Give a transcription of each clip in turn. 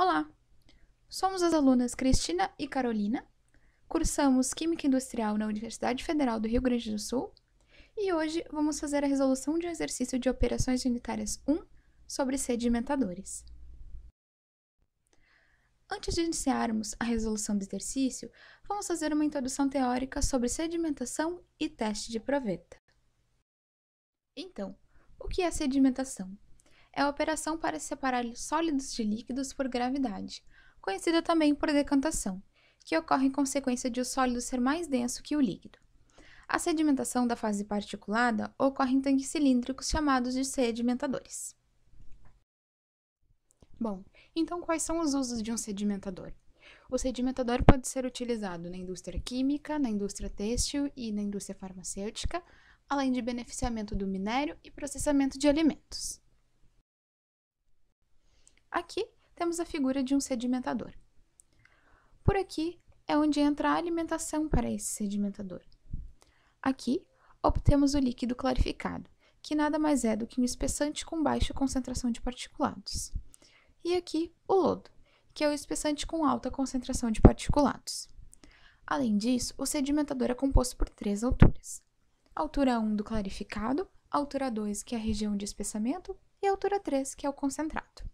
Olá, somos as alunas Cristina e Carolina, cursamos Química Industrial na Universidade Federal do Rio Grande do Sul e hoje vamos fazer a resolução de um exercício de operações unitárias 1 sobre sedimentadores. Antes de iniciarmos a resolução do exercício, vamos fazer uma introdução teórica sobre sedimentação e teste de proveta. Então, o que é sedimentação? É a operação para separar sólidos de líquidos por gravidade, conhecida também por decantação, que ocorre em consequência de o sólido ser mais denso que o líquido. A sedimentação da fase particulada ocorre em tanques cilíndricos chamados de sedimentadores. Bom, então quais são os usos de um sedimentador? O sedimentador pode ser utilizado na indústria química, na indústria têxtil e na indústria farmacêutica, além de beneficiamento do minério e processamento de alimentos. Aqui temos a figura de um sedimentador. Por aqui é onde entra a alimentação para esse sedimentador. Aqui obtemos o líquido clarificado, que nada mais é do que um espessante com baixa concentração de particulados. E aqui o lodo, que é o espessante com alta concentração de particulados. Além disso, o sedimentador é composto por 3 alturas. A altura 1 do clarificado, a altura 2, que é a região de espessamento, e a altura 3, que é o concentrado.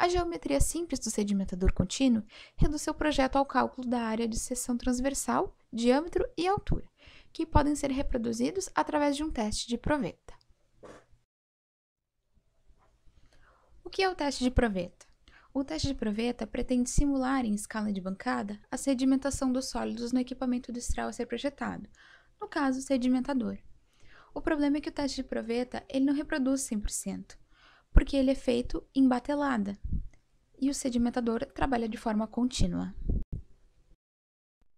A geometria simples do sedimentador contínuo reduz seu projeto ao cálculo da área de seção transversal, diâmetro e altura, que podem ser reproduzidos através de um teste de proveta. O que é o teste de proveta? O teste de proveta pretende simular em escala de bancada a sedimentação dos sólidos no equipamento industrial a ser projetado, no caso, o sedimentador. O problema é que o teste de proveta ele não reproduz 100%, porque ele é feito em batelada, e o sedimentador trabalha de forma contínua.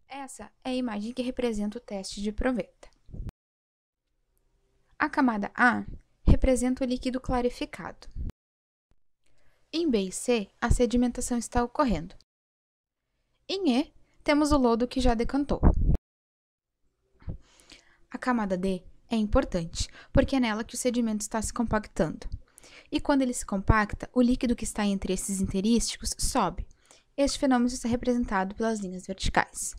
Essa é a imagem que representa o teste de proveta. A camada A representa o líquido clarificado. Em B e C, a sedimentação está ocorrendo. Em E, temos o lodo que já decantou. A camada D é importante, porque é nela que o sedimento está se compactando. E quando ele se compacta, o líquido que está entre esses interísticos sobe. Este fenômeno está representado pelas linhas verticais.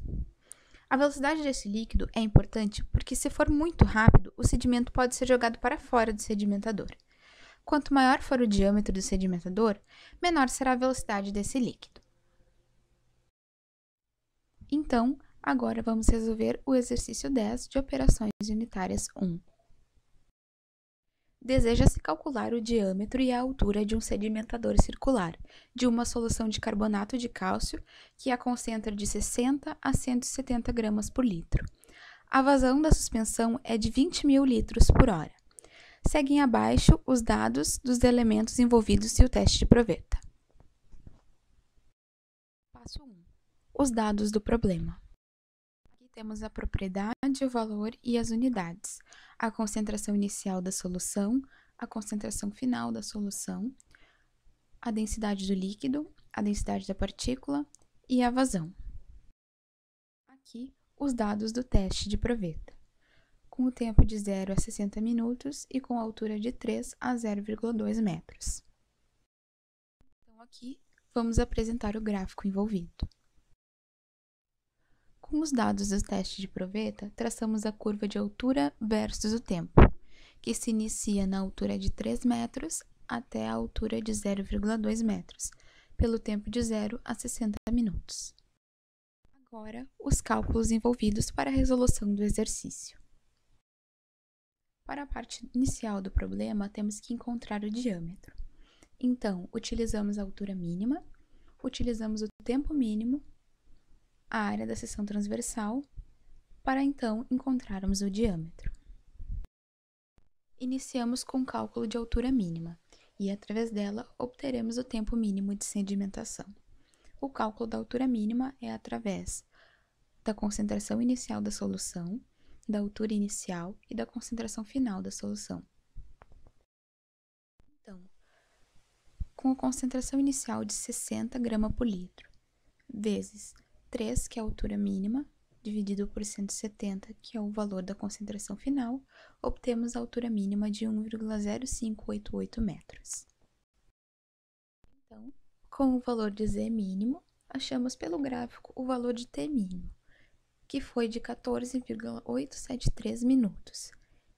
A velocidade desse líquido é importante porque, se for muito rápido, o sedimento pode ser jogado para fora do sedimentador. Quanto maior for o diâmetro do sedimentador, menor será a velocidade desse líquido. Então, agora vamos resolver o exercício 10 de operações unitárias 1. Deseja-se calcular o diâmetro e a altura de um sedimentador circular de uma solução de carbonato de cálcio que a concentra de 60 a 170 gramas por litro. A vazão da suspensão é de 20.000 litros por hora. Seguem abaixo os dados dos elementos envolvidos e o teste de proveta. Passo 1. Os dados do problema. Aqui temos a propriedade, o valor e as unidades, a concentração inicial da solução, a concentração final da solução, a densidade do líquido, a densidade da partícula e a vazão. Aqui, os dados do teste de proveta, com o tempo de 0 a 60 minutos e com a altura de 3 a 0,2 metros. Então, aqui, vamos apresentar o gráfico envolvido. Com os dados do teste de proveta, traçamos a curva de altura versus o tempo, que se inicia na altura de 3 metros até a altura de 0,2 metros, pelo tempo de 0 a 60 minutos. Agora, os cálculos envolvidos para a resolução do exercício. Para a parte inicial do problema, temos que encontrar o diâmetro. Então, utilizamos a altura mínima, utilizamos o tempo mínimo, a área da seção transversal, para então encontrarmos o diâmetro. Iniciamos com o cálculo de altura mínima e, através dela, obteremos o tempo mínimo de sedimentação. O cálculo da altura mínima é através da concentração inicial da solução, da altura inicial e da concentração final da solução. Então, com a concentração inicial de 60 gramas por litro, vezes 3, que é a altura mínima, dividido por 170, que é o valor da concentração final, obtemos a altura mínima de 1,0588 metros. Então, Com o valor de Z mínimo, achamos pelo gráfico o valor de T mínimo, que foi de 14,873 minutos,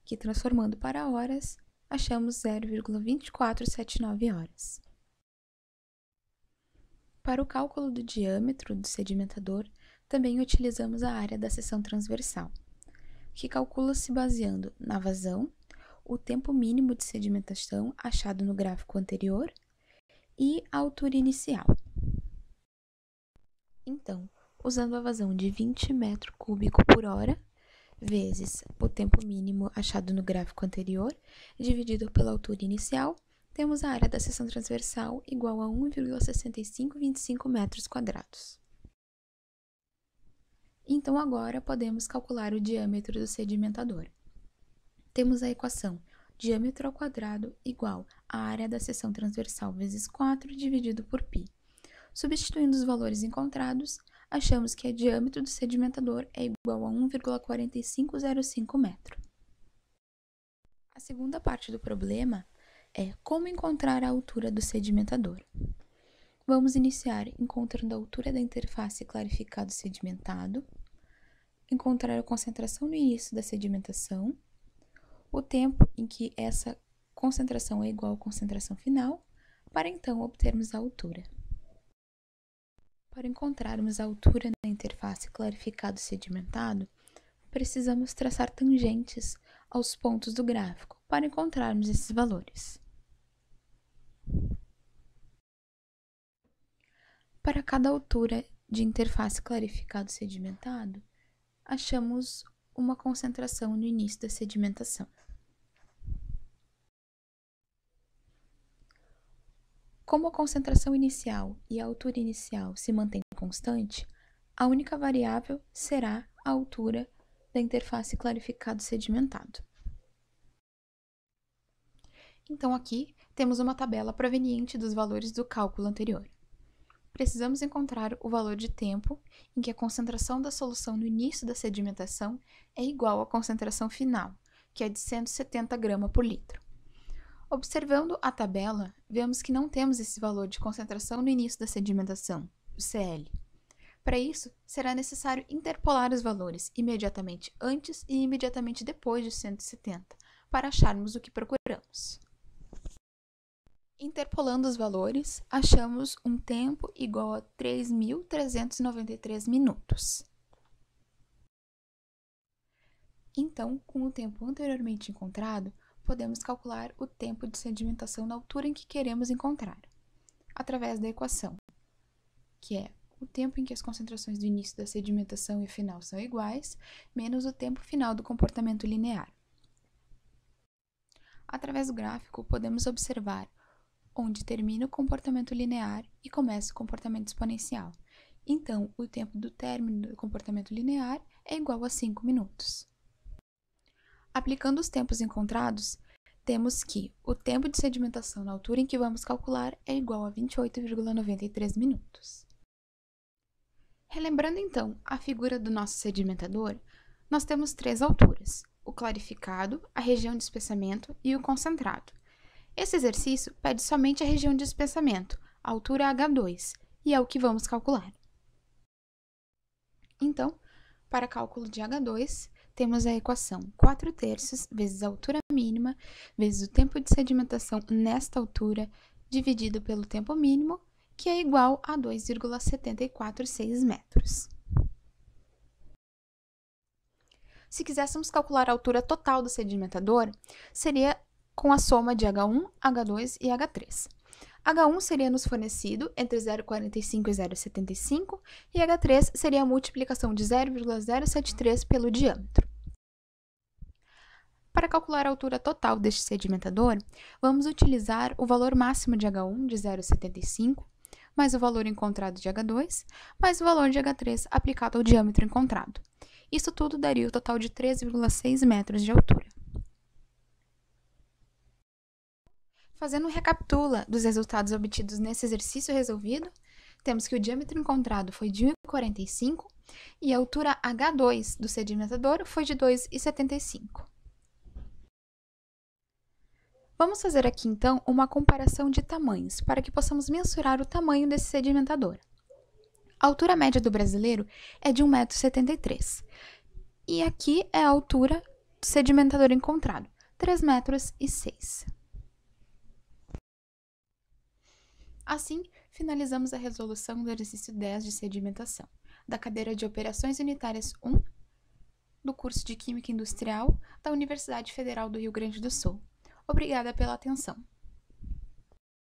que transformando para horas, achamos 0,2479 horas. Para o cálculo do diâmetro do sedimentador, também utilizamos a área da seção transversal, que calcula-se baseando na vazão, o tempo mínimo de sedimentação achado no gráfico anterior e a altura inicial. Então, usando a vazão de 20 metros cúbicos por hora, vezes o tempo mínimo achado no gráfico anterior, dividido pela altura inicial, temos a área da seção transversal igual a 1,6525 metros quadrados. Então, agora podemos calcular o diâmetro do sedimentador. Temos a equação diâmetro ao quadrado igual a área da seção transversal vezes 4 dividido por π. Substituindo os valores encontrados, achamos que o diâmetro do sedimentador é igual a 1,4505 metro. A segunda parte do problema é como encontrar a altura do sedimentador. Vamos iniciar encontrando a altura da interface clarificado sedimentado, encontrar a concentração no início da sedimentação, o tempo em que essa concentração é igual à concentração final, para então obtermos a altura. Para encontrarmos a altura na interface clarificado sedimentado, precisamos traçar tangentes aos pontos do gráfico para encontrarmos esses valores. Para cada altura de interface clarificado sedimentado, achamos uma concentração no início da sedimentação. Como a concentração inicial e a altura inicial se mantêm constante, a única variável será a altura da interface clarificado sedimentado. Então, aqui temos uma tabela proveniente dos valores do cálculo anterior. Precisamos encontrar o valor de tempo em que a concentração da solução no início da sedimentação é igual à concentração final, que é de 170 gramas por litro. Observando a tabela, vemos que não temos esse valor de concentração no início da sedimentação, o CL. Para isso, será necessário interpolar os valores imediatamente antes e imediatamente depois de 170, para acharmos o que procuramos. Interpolando os valores, achamos um tempo igual a 3.393 minutos. Então, com o tempo anteriormente encontrado, podemos calcular o tempo de sedimentação na altura em que queremos encontrar, através da equação, que é o tempo em que as concentrações do início da sedimentação e final são iguais, menos o tempo final do comportamento linear. Através do gráfico, podemos observar onde termina o comportamento linear e começa o comportamento exponencial. Então, o tempo do término do comportamento linear é igual a 5 minutos. Aplicando os tempos encontrados, temos que o tempo de sedimentação na altura em que vamos calcular é igual a 28,93 minutos. Relembrando então a figura do nosso sedimentador, nós temos três alturas: o clarificado, a região de espessamento e o concentrado. Esse exercício pede somente a região de espessamento, a altura H2, e é o que vamos calcular. Então, para cálculo de H2, temos a equação 4/3 vezes a altura mínima vezes o tempo de sedimentação nesta altura dividido pelo tempo mínimo, que é igual a 2,746 metros. Se quiséssemos calcular a altura total do sedimentador, seria com a soma de H1, H2 e H3. H1 seria nos fornecido entre 0,45 e 0,75 e H3 seria a multiplicação de 0,073 pelo diâmetro. Para calcular a altura total deste sedimentador, vamos utilizar o valor máximo de H1 de 0,75, mais o valor encontrado de H2, mais o valor de H3 aplicado ao diâmetro encontrado. Isso tudo daria o total de 3,6 metros de altura. Fazendo um recapitula dos resultados obtidos nesse exercício resolvido, temos que o diâmetro encontrado foi de 1,45 e a altura H2 do sedimentador foi de 2,75. Vamos fazer aqui, então, uma comparação de tamanhos, para que possamos mensurar o tamanho desse sedimentador. A altura média do brasileiro é de 1,73 m. E aqui é a altura do sedimentador encontrado, 3,06 m. Assim, finalizamos a resolução do exercício 10 de sedimentação, da cadeira de Operações Unitárias 1, do curso de Química Industrial da Universidade Federal do Rio Grande do Sul. Obrigada pela atenção.